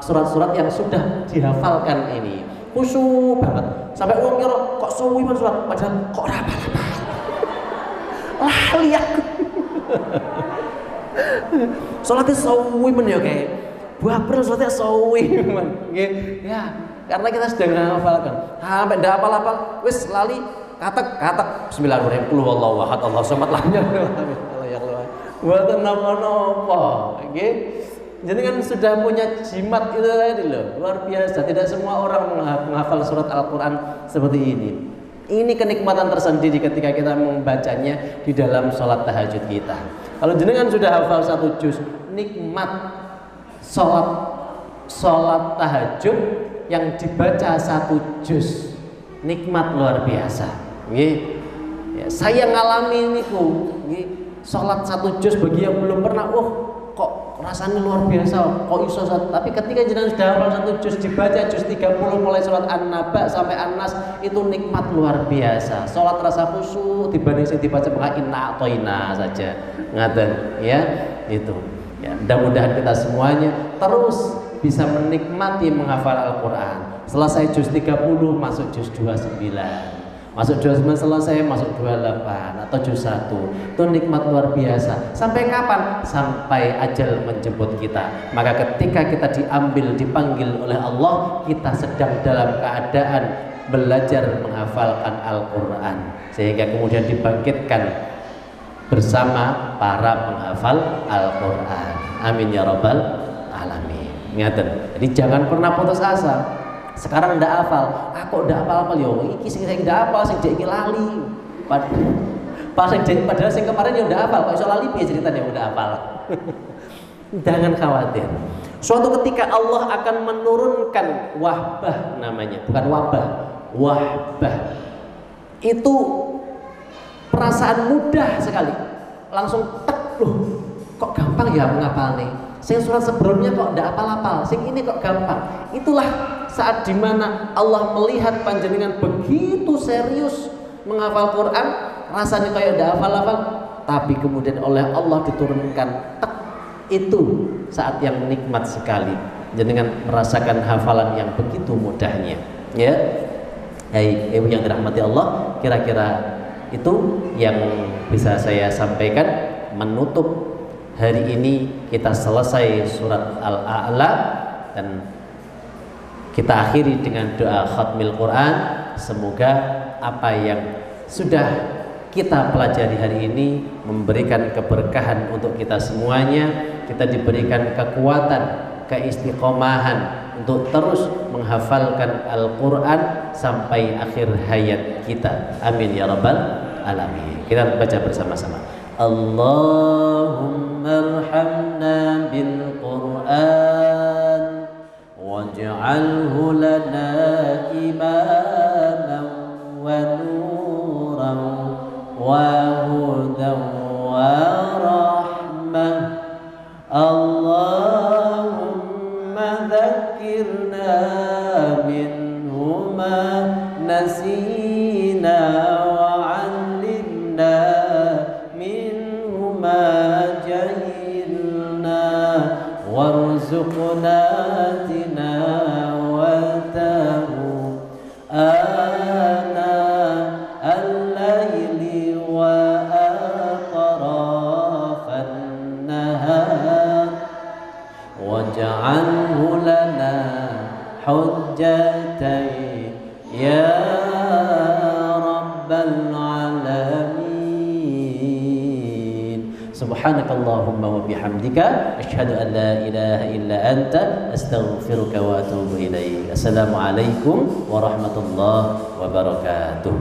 surat-surat yang sudah dihafalkan ini. Khusyuk banget. Sampai wong kira kok suwi men surat, padahal kok ora apa-apa. Lali aku. Salatnya suwi men ya kayak buaper salatnya suwi men. Nggih. Ya, karena kita sudah menghafalkan. Sampai ndak apal-apal, wis lali katek bismillahirrahmanirrahim qul huwallahu ahad Allahu samad lam yalid buatan napa-napa. Nggih. Jadi kan sudah punya jimat itu tadi loh, luar biasa. Tidak semua orang menghafal surat Al-Quran seperti ini. Ini kenikmatan tersendiri ketika kita membacanya di dalam sholat tahajud kita. Kalau jenengan sudah hafal 1 juz, nikmat sholat tahajud yang dibaca 1 juz, nikmat luar biasa. Ya, saya ngalami niku, sholat 1 juz bagi yang belum pernah, kok rasanya luar biasa, kok iso. Tapi ketika jenengan sudah hafal 1 juz, dibaca juz 30 mulai surat An-Naba sampai An-Nas, itu nikmat luar biasa. Salat rasa khusyuk dibanding sing dibaca inna atoina saja. Ngaten ya, itu. Ya, mudah-mudahan kita semuanya terus bisa menikmati menghafal Al-Qur'an. Selesai juz 30 masuk juz 29. Masuk 29 selesai, masuk 28 atau juz 1. Itu nikmat luar biasa. Sampai kapan? Sampai ajal menjemput kita. Maka ketika kita dipanggil oleh Allah, kita sedang dalam keadaan belajar menghafalkan Al-Quran, sehingga kemudian dibangkitkan bersama para penghafal Al-Quran. Amin ya rabbal alamin. Ngaten. Jadi jangan pernah putus asa. Sekarang ndak hafal, aku ndak hafal yo. Iki sing ndak hafal, sing dek iki lali. Padahal sing kemarin yo ndak hafal, kok iso lali piye ceritane udah hafal. Jangan khawatir. Suatu ketika Allah akan menurunkan wahbah namanya, bukan wabah, wahbah. Itu perasaan mudah sekali. Langsung tek loh. Kok gampang ya menghafalnya. Sing surat sebelumnya kok ndak hafal-hafal, sing ini kok gampang. Itulah saat dimana Allah melihat panjenengan begitu serius menghafal Quran, rasanya kayak ndak hafal-hafal, tapi kemudian oleh Allah diturunkan tek, itu saat yang nikmat sekali. Jenengan merasakan hafalan yang begitu mudahnya. Ya, hai ibu yang dirahmati Allah, kira-kira itu yang bisa saya sampaikan menutup hari ini. Kita selesai surat Al-A'la dan kita akhiri dengan doa khatmil Quran. Semoga apa yang sudah kita pelajari hari ini memberikan keberkahan untuk kita semuanya. Kita diberikan kekuatan, keistiqomahan untuk terus menghafalkan Al-Quran sampai akhir hayat kita. Amin ya rabbal alamin. Kita baca bersama-sama. Allahumma arhamna bil Quran waj'alhu lana imaman wa nuran wa hudan wa rahmah. Allahumma dhakkirna minhu ma nasina wa 'allimna warzuqna tilawatahu ana al-laili wa atrafan nahar waj'alhu lana hujjatan ya rabbal alamin. Subhanakallahumma wa bihamdika asyhadu an la ilaha illa anta astaghfiruka wa atubu ilaik. Assalamualaikum warahmatullahi wabarakatuh.